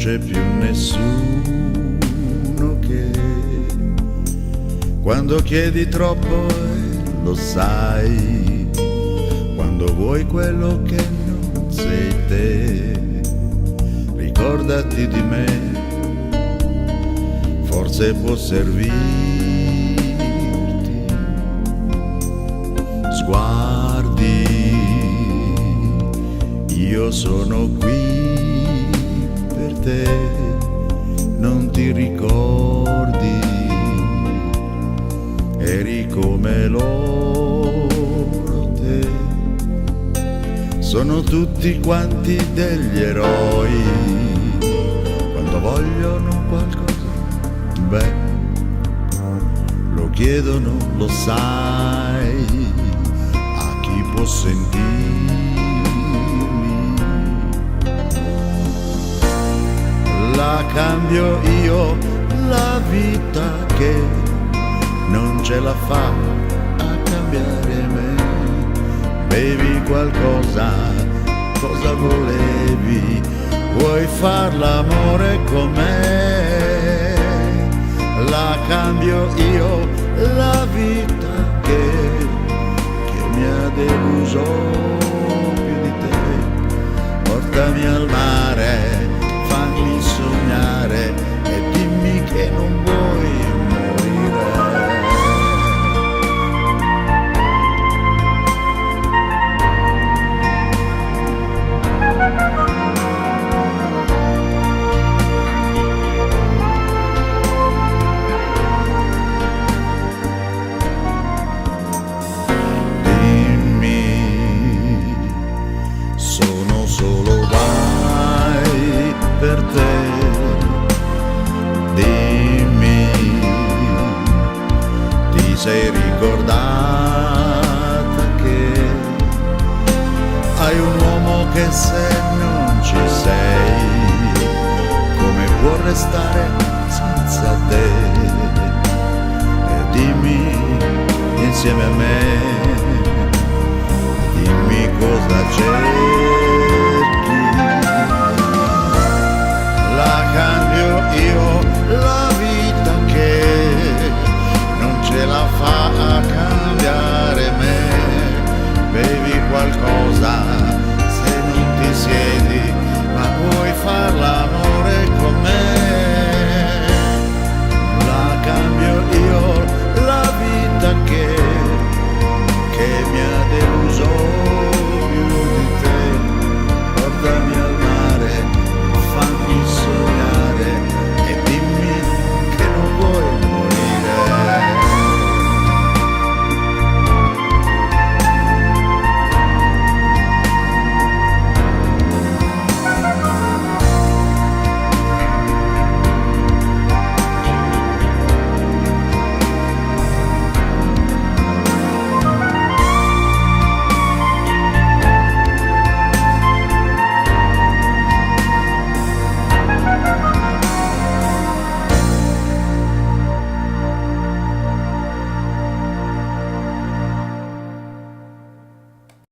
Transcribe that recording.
c'è più nessuno che quando chiedi troppo lo sai, quando vuoi quello che non sei te, ricordati di me, forse può servirti. Sguardi, io sono qui per te, non ti ricordi, eri come loro te, sono tutti quanti degli eroi, quando vogliono qualcosa, beh, lo chiedono, lo sai, a chi può sentirli. La cambio io, la vita che non ce la fa a cambiare me. Bevi qualcosa, cosa volevi? Vuoi far l'amore con me? La cambio io, la vita che mi ha deluso più di te. Portami al mare, fammi sognare e dimmi che non vuoi morire. Per te, dimmi, ti sei ricordata che hai un uomo che se non ci sei, come può restare